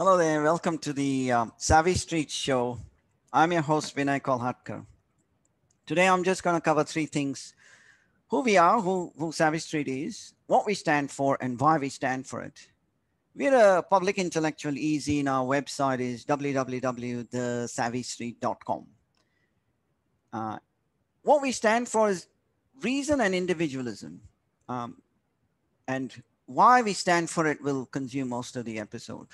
Hello there, welcome to the Savvy Street Show. I'm your host, Vinay Kolhatkar. Today I'm just going to cover three things: who we are, who Savvy Street is, what we stand for, and why we stand for it. We're a public intellectual easy, and our website is www.thesavvystreet.com. Uh, what we stand for is reason and individualism. Um, and why we stand for it will consume most of the episode.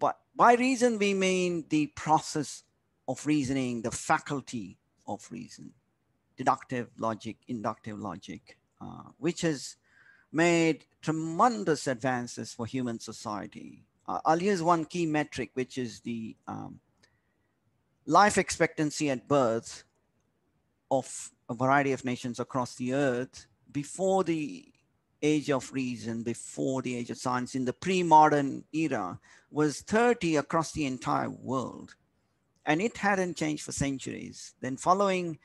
But by reason, we mean the process of reasoning, the faculty of reason, deductive logic, inductive logic, which has made tremendous advances for human society. I'll use one key metric, which is the life expectancy at birth of a variety of nations across the earth before the age of reason, before the age of science, in the pre-modern era, was 30 across the entire world. And it hadn't changed for centuries. Then following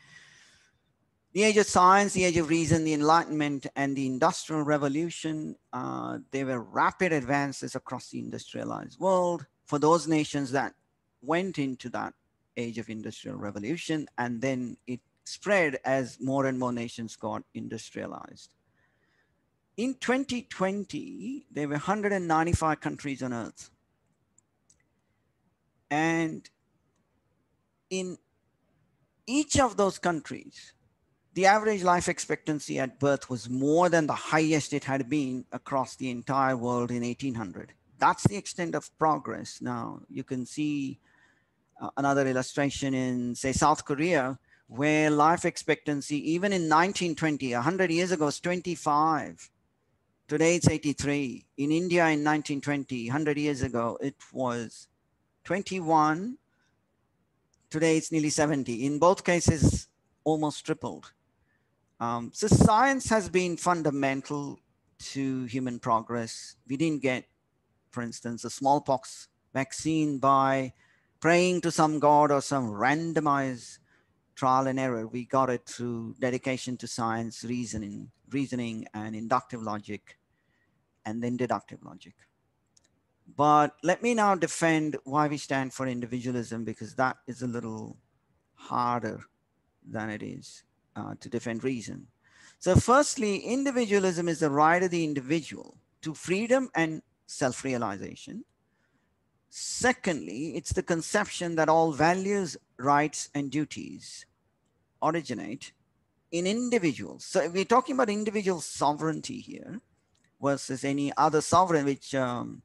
the age of science, the age of reason, the Enlightenment, and the Industrial Revolution, there were rapid advances across the industrialized world for those nations that went into that age of industrial revolution, and then it spread as more and more nations got industrialized. In 2020, there were 195 countries on earth. And in each of those countries, the average life expectancy at birth was more than the highest it had been across the entire world in 1800. That's the extent of progress. Now, you can see another illustration in, say, South Korea, where life expectancy, even in 1920, 100 years ago, was 25. Today it's 83. In India in 1920, 100 years ago, it was 21. Today it's nearly 70. In both cases, almost tripled. So science has been fundamental to human progress. We didn't get, for instance, a smallpox vaccine by praying to some god or some randomized trial and error. We got it through dedication to science, reasoning and inductive logic, and then deductive logic. But let me now defend why we stand for individualism, because that is a little harder than it is to defend reason. So firstly, individualism is the right of the individual to freedom and self-realization. Secondly, it's the conception that all values, rights, and duties originate in individuals. So we're talking about individual sovereignty here versus any other sovereign, which kind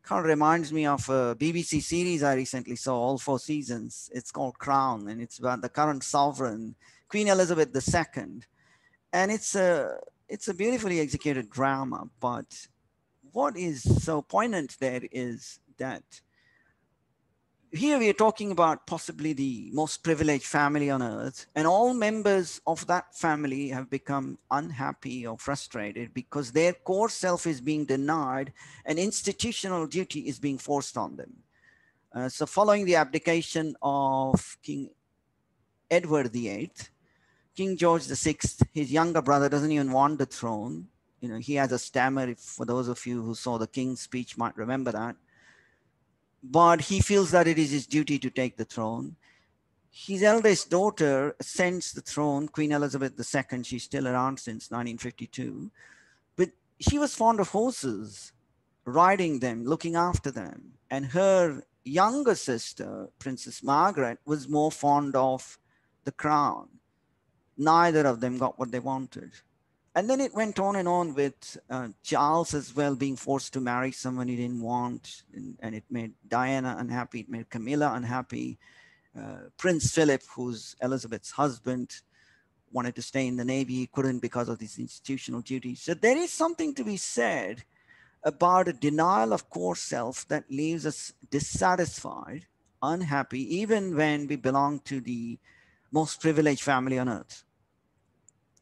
of reminds me of a BBC series I recently saw, all 4 seasons. It's called Crown, and it's about the current sovereign, Queen Elizabeth II. And it's a beautifully executed drama. But what is so poignant there is that here we are talking about possibly the most privileged family on earth, and all members of that family have become unhappy or frustrated because their core self is being denied and institutional duty is being forced on them. So following the abdication of King Edward VIII, King George VI, his younger brother, doesn't even want the throne. You know, he has a stammer. For those of you who saw the King's speech might remember that. But he feels that it is his duty to take the throne. His eldest daughter ascends the throne, Queen Elizabeth II. She's still around since 1952. But she was fond of horses, riding them, looking after them. And her younger sister, Princess Margaret, was more fond of the crown. Neither of them got what they wanted. And then it went on and on with Charles as well being forced to marry someone he didn't want. And it made Diana unhappy. It made Camilla unhappy. Prince Philip, who's Elizabeth's husband, wanted to stay in the Navy. He couldn't because of these institutional duties. So there is something to be said about a denial of core self that leaves us dissatisfied, unhappy, even when we belong to the most privileged family on earth.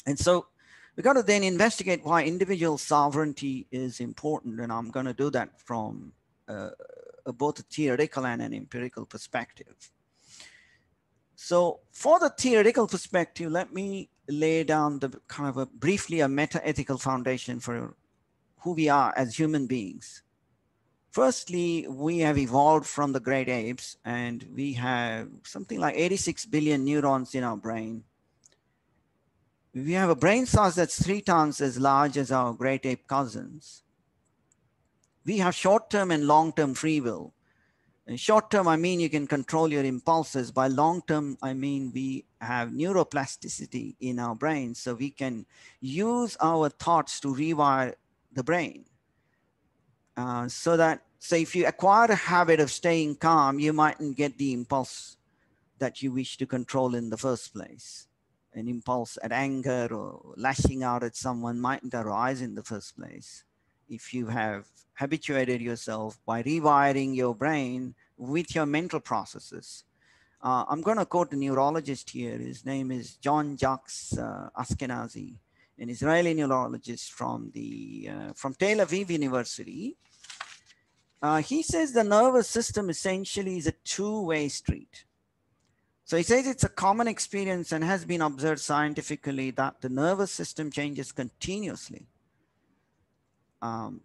And so we got to then investigate why individual sovereignty is important. And I'm going to do that from both a theoretical and an empirical perspective. So for the theoretical perspective, let me lay down the kind of briefly a meta-ethical foundation for who we are as human beings. Firstly, we have evolved from the great apes, and we have something like 86 billion neurons in our brain. We have a brain size that's 3 times as large as our great ape cousins. We have short-term and long-term free will. In short term, I mean you can control your impulses. By long term, I mean we have neuroplasticity in our brain, so we can use our thoughts to rewire the brain. So if you acquire a habit of staying calm, you mightn't get the impulse that you wish to control in the first place. An impulse at anger or lashing out at someone mightn't arise in the first place if you have habituated yourself by rewiring your brain with your mental processes. I'm going to quote a neurologist here. His name is John Jacques Ashkenazi, an Israeli neurologist from Tel Aviv University. He says the nervous system essentially is a two-way street. So he says it's a common experience and has been observed scientifically that the nervous system changes continuously,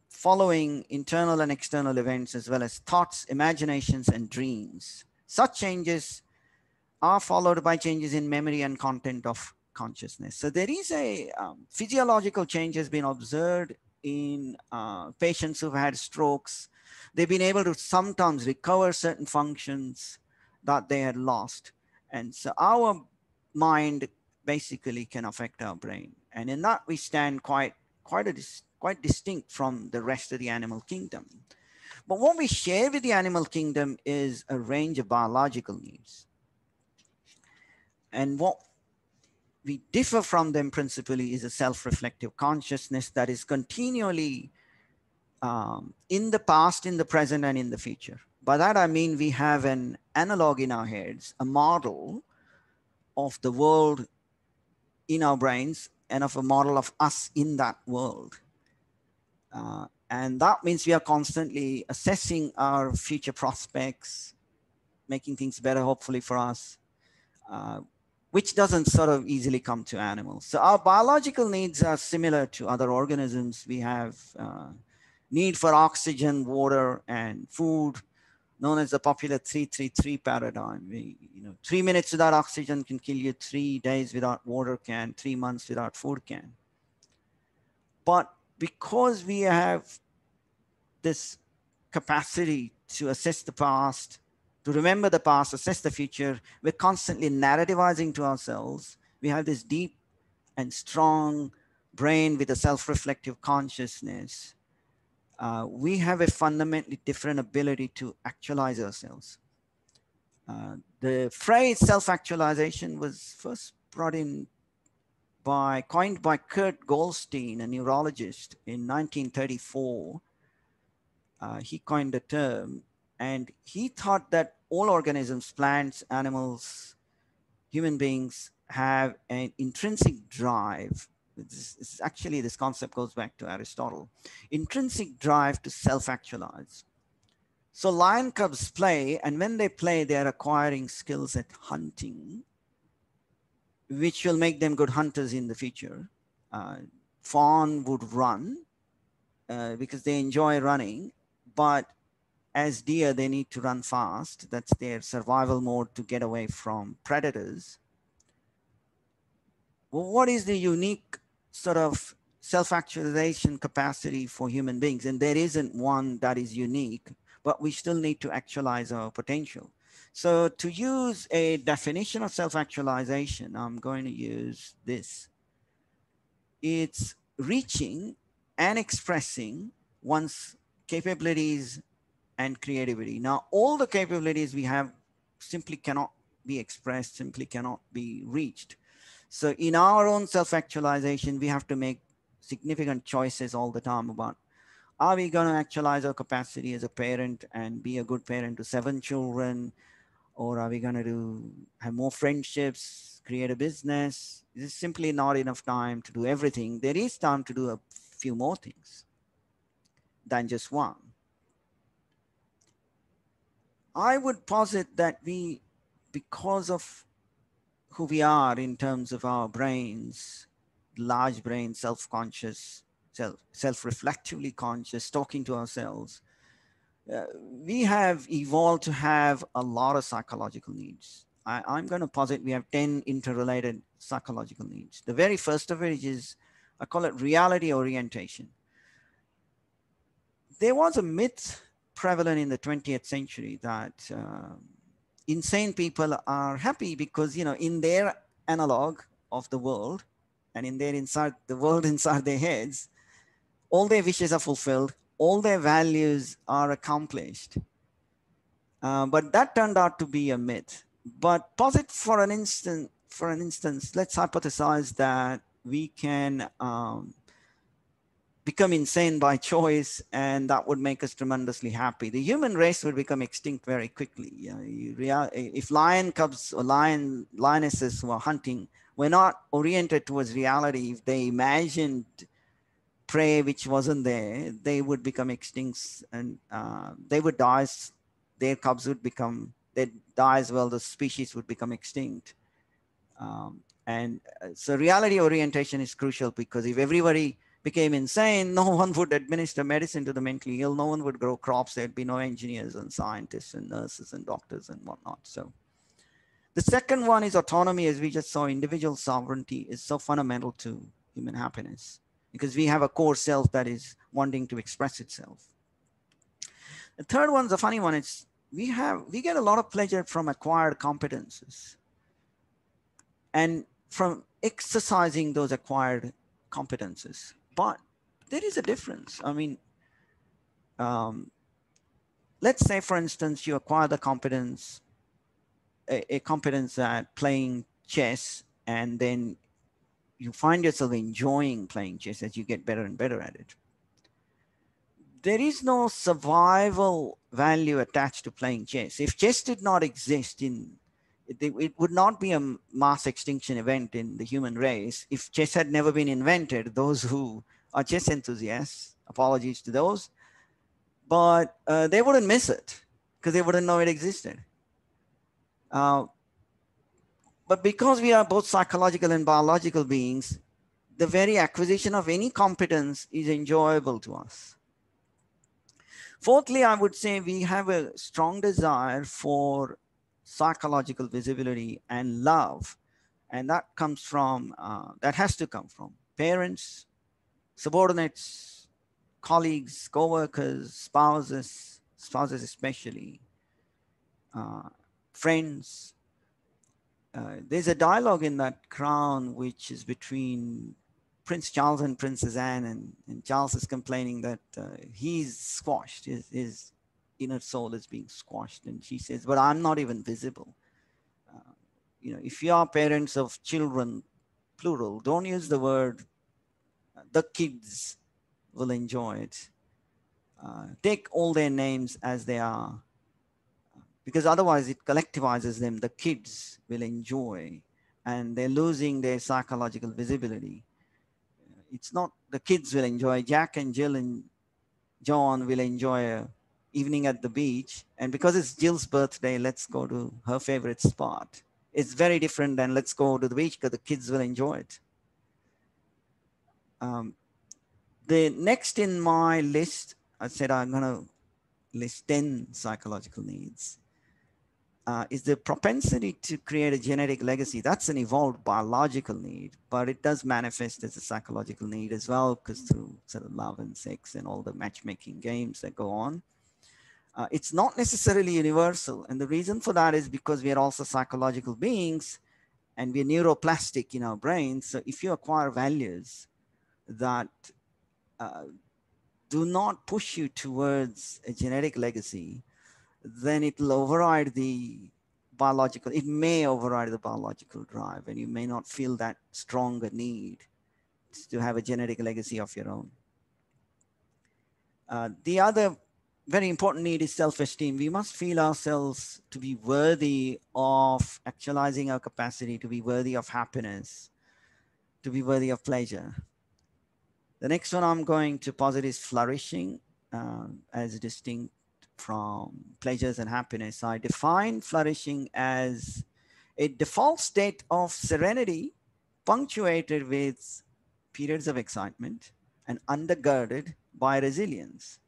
following internal and external events as well as thoughts, imaginations, and dreams. Such changes are followed by changes in memory and content of consciousness. So there is a physiological change has been observed in patients who've had strokes. They've been able to sometimes recover certain functions that they had lost. And so our mind basically can affect our brain. And in that we stand quite distinct from the rest of the animal kingdom. But what we share with the animal kingdom is a range of biological needs. And what we differ from them principally is a self-reflective consciousness that is continually in the past, in the present, and in the future. By that, I mean we have an analog in our heads, a model of the world in our brains and of a model of us in that world. And that means we are constantly assessing our future prospects, making things better, hopefully, for us, which doesn't sort of easily come to animals. So our biological needs are similar to other organisms. We have need for oxygen, water, and food, known as the popular 3-3-3 paradigm. 3 minutes without oxygen can kill you, 3 days without water can, 3 months without food can. But because we have this capacity to assess the past, to remember the past, assess the future, we're constantly narrativizing to ourselves. We have this deep and strong brain with a self-reflective consciousness. We have a fundamentally different ability to actualize ourselves. The phrase self-actualization was first coined by Kurt Goldstein, a neurologist, in 1934. He coined the term, and he thought that all organisms, plants, animals, human beings, have an intrinsic drive. This concept goes back to Aristotle. Intrinsic drive to self-actualize. So lion cubs play, and when they play, they're acquiring skills at hunting, which will make them good hunters in the future. Fawn would run because they enjoy running, but as deer, they need to run fast. That's their survival mode to get away from predators. Well, what is the unique sort of self-actualization capacity for human beings? And there isn't one that is unique, but we still need to actualize our potential. So to use a definition of self-actualization, I'm going to use this. It's reaching and expressing one's capabilities and creativity. Now, all the capabilities we have simply cannot be expressed, simply cannot be reached. So in our own self-actualization, we have to make significant choices all the time about, are we going to actualize our capacity as a parent and be a good parent to 7 children? Or are we going to have more friendships, create a business? There's simply not enough time to do everything. There is time to do a few more things than just one. I would posit that because of who we are in terms of our brains, large brain, self-conscious, self-reflectively conscious, talking to ourselves, uh, we have evolved to have a lot of psychological needs. I'm going to posit we have 10 interrelated psychological needs. The very first of which is, I call it reality orientation. There was a myth prevalent in the 20th century that insane people are happy because, in their analog of the world and in their inside the world inside their heads, all their wishes are fulfilled, all their values are accomplished. But that turned out to be a myth. But posit for an instance, let's hypothesize that we can become insane by choice, and that would make us tremendously happy. The human race would become extinct very quickly. If lion cubs or lionesses who are hunting were not oriented towards reality, if they imagined prey which wasn't there, they would become extinct, and they would die. Their cubs would become, they die as well. The species would become extinct. So reality orientation is crucial, because if everybody became insane, no one would administer medicine to the mentally ill. No one would grow crops. There'd be no engineers and scientists and nurses and doctors and whatnot. So the second one is autonomy. As we just saw, individual sovereignty is so fundamental to human happiness, because we have a core self that is wanting to express itself. The third one's a funny one. It's we get a lot of pleasure from acquired competences and from exercising those acquired competences. But there is a difference. I mean, um, let's say, for instance, you acquire the competence, a competence at playing chess, and then you find yourself enjoying playing chess as you get better and better at it. There is no survival value attached to playing chess. If chess did not exist it would not be a mass extinction event in the human race. If chess had never been invented, those who are chess enthusiasts, apologies to those, but they wouldn't miss it because they wouldn't know it existed. Uh, but because we are both psychological and biological beings, the very acquisition of any competence is enjoyable to us. Fourthly, I would say we have a strong desire for psychological visibility and love. And that comes from, that has to come from parents, subordinates, colleagues, co-workers, spouses especially, uh, friends. There's a dialogue in that Crown which is between Prince Charles and Princess Anne, and Charles is complaining that he's squashed, his inner soul is being squashed, and she says, but I'm not even visible. If you are parents of children, plural, don't use the word the kids will enjoy it. Take all their names as they are, because otherwise it collectivizes them. The kids will enjoy, and they're losing their psychological visibility. It's not the kids will enjoy. Jack and Jill and John will enjoy a evening at the beach, and because it's Jill's birthday, let's go to her favorite spot. It's very different than let's go to the beach, because the kids will enjoy it. The next in my list, I said I'm going to list 10 psychological needs, is the propensity to create a genetic legacy. That's an evolved biological need, but it does manifest as a psychological need as well, because through sort of love and sex and all the matchmaking games that go on. It's not necessarily universal. And the reason for that is because we are also psychological beings, and we're neuroplastic in our brains. So if you acquire values that do not push you towards a genetic legacy, then it will override the biological, it may override the biological drive, and you may not feel that strong a need to have a genetic legacy of your own. The other very important need is self-esteem. We must feel ourselves to be worthy of actualizing our capacity, to be worthy of happiness, to be worthy of pleasure. The next one I'm going to posit is flourishing, as distinct from pleasures and happiness. I define flourishing as a default state of serenity, punctuated with periods of excitement and undergirded by resilience.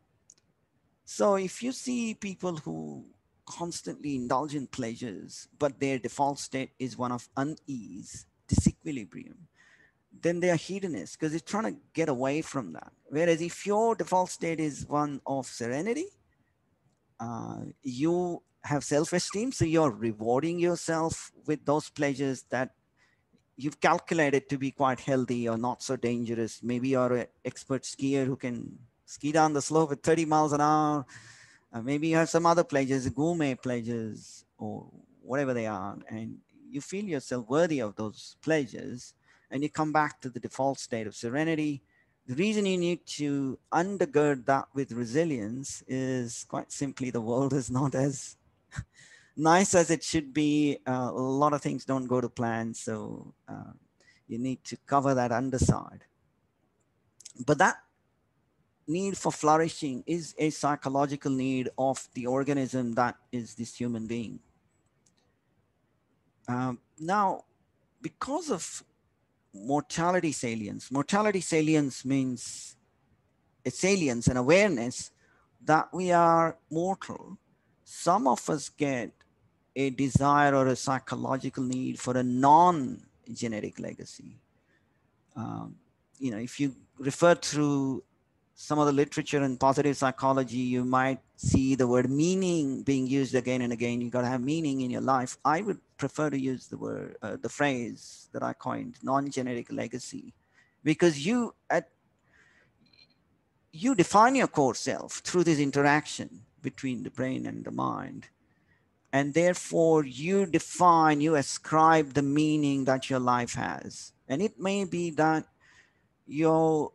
So if you see people who constantly indulge in pleasures, but their default state is one of unease, disequilibrium, then they are hedonists because they're trying to get away from that. Whereas if your default state is one of serenity, you have self-esteem, so you're rewarding yourself with those pleasures that you've calculated to be quite healthy or not so dangerous. Maybe you're an expert skier who can ski down the slope at 30 miles an hour. Maybe you have some other pleasures, gourmet pleasures, or whatever they are, and you feel yourself worthy of those pleasures, and you come back to the default state of serenity. The reason you need to undergird that with resilience is quite simply the world is not as nice as it should be. A lot of things don't go to plan, so you need to cover that underside. But that need for flourishing is a psychological need of the organism that is this human being. Now, because of mortality salience means a salience and awareness that we are mortal. Some of us get a desire or a psychological need for a non-genetic legacy. Um, if you refer through some of the literature in positive psychology, you might see the word meaning being used again and again. You got to have meaning in your life. I would prefer to use the phrase that I coined, non-genetic legacy, because you define your core self through this interaction between the brain and the mind. And therefore you ascribe the meaning that your life has. And it may be that you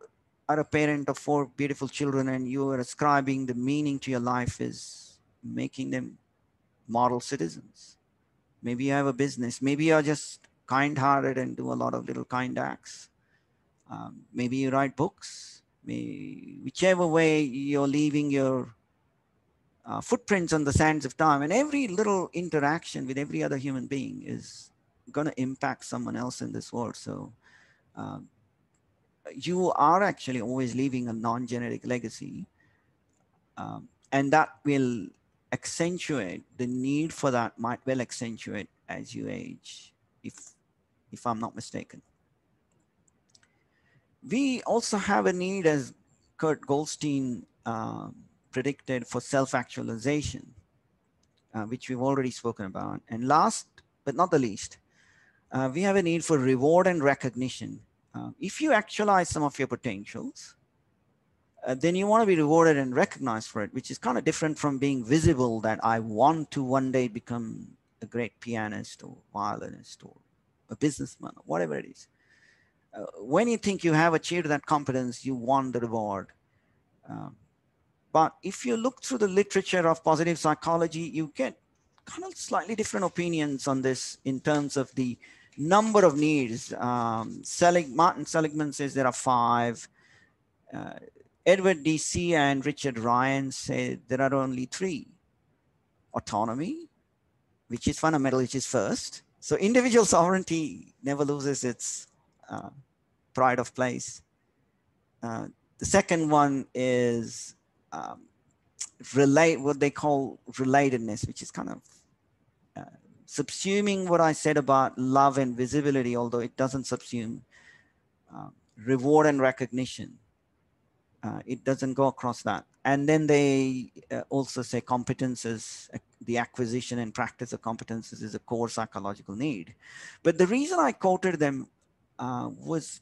are a parent of 4 beautiful children and you are ascribing the meaning to your life is making them model citizens. Maybe you have a business. Maybe you're just kind-hearted and do a lot of little kind acts. Maybe you write books. Whichever way you're leaving your footprints on the sands of time, and every little interaction with every other human being is going to impact someone else in this world. So um, you are actually always leaving a non-genetic legacy, and that will accentuate the need for that. Might well accentuate as you age, if I'm not mistaken. We also have a need, as Kurt Goldstein predicted, for self-actualization, which we've already spoken about. And last but not the least, we have a need for reward and recognition. If you actualize some of your potentials, then you want to be rewarded and recognized for it, which is kind of different from being visible, that I want to one day become a great pianist or violinist or a businessman or whatever it is. When you think you have achieved that competence, you want the reward. But if you look through the literature of positive psychology, you get kind of slightly different opinions on this in terms of the number of needs. Martin Seligman says there are 5. Edward D.C. and Richard Ryan say there are only 3. Autonomy, which is fundamental, which is first. So individual sovereignty never loses its pride of place. The second one is what they call relatedness, which is kind of subsuming what I said about love and visibility, although it doesn't subsume reward and recognition. It doesn't go across that. And then they also say competences, the acquisition and practice of competences is a core psychological need. But the reason I quoted them was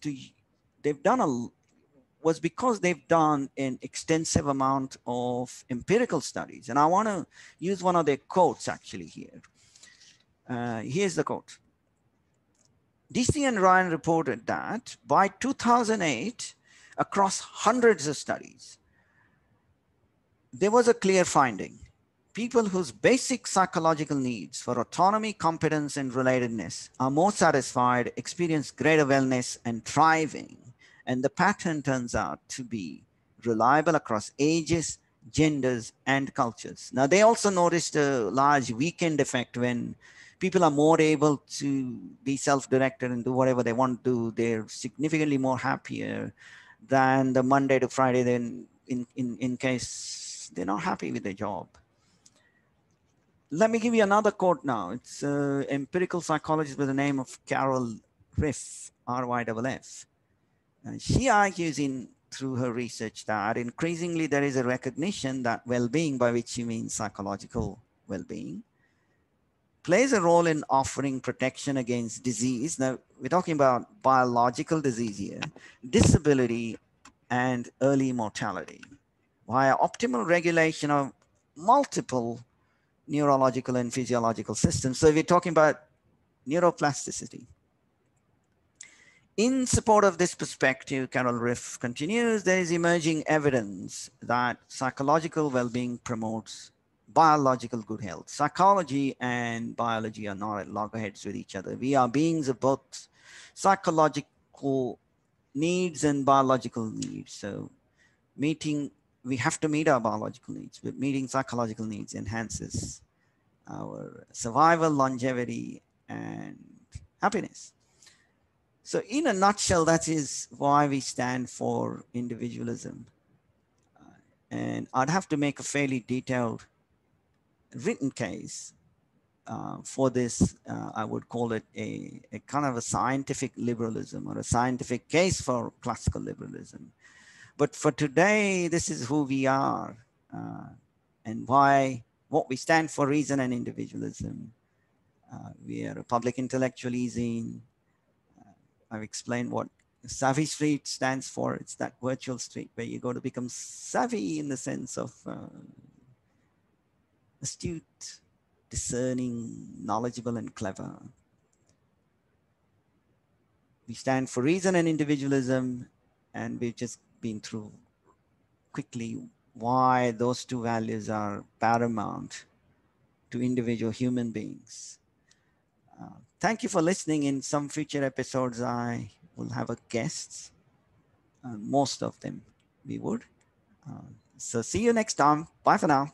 because they've done an extensive amount of empirical studies. And I want to use one of their quotes actually here. Here's the quote. DC and Ryan reported that by 2008, across hundreds of studies, there was a clear finding. People whose basic psychological needs for autonomy, competence, and relatedness are more satisfied, experience greater wellness and thriving. And the pattern turns out to be reliable across ages, genders, and cultures. Now, they also noticed a large weekend effect when people are more able to be self-directed and do whatever they want to do. They're significantly more happier than the Monday to Friday. Then in case workplace. They're not happy with their job. Let me give you another quote now. It's an empirical psychologist by the name of Carol Riff, RYFF. She argues in through her research that increasingly there is a recognition that well-being, by which she means psychological well-being, plays a role in offering protection against disease. Now, we're talking about biological disease here, disability, and early mortality via optimal regulation of multiple neurological and physiological systems. So we're talking about neuroplasticity. In support of this perspective, Carol Riff continues, there is emerging evidence that psychological well-being promotes biological good health. Psychology and biology are not at loggerheads with each other. We are beings of both psychological needs and biological needs. So we have to meet our biological needs, but meeting psychological needs enhances our survival, longevity, and happiness. So in a nutshell, that is why we stand for individualism. And I'd have to make a fairly detailed written case for this. I would call it a kind of a scientific liberalism, or a scientific case for classical liberalism. But for today, this is who we are, and what we stand for: reason and individualism. We are a public intellectualism. I've explained what Savvy Street stands for. It's that virtual street where you go to become savvy in the sense of astute, discerning, knowledgeable, and clever. We stand for reason and individualism, and we've just been through quickly why those two values are paramount to individual human beings. Thank you for listening. In some future episodes, I will have a guest. Most of them we would. So see you next time. Bye for now.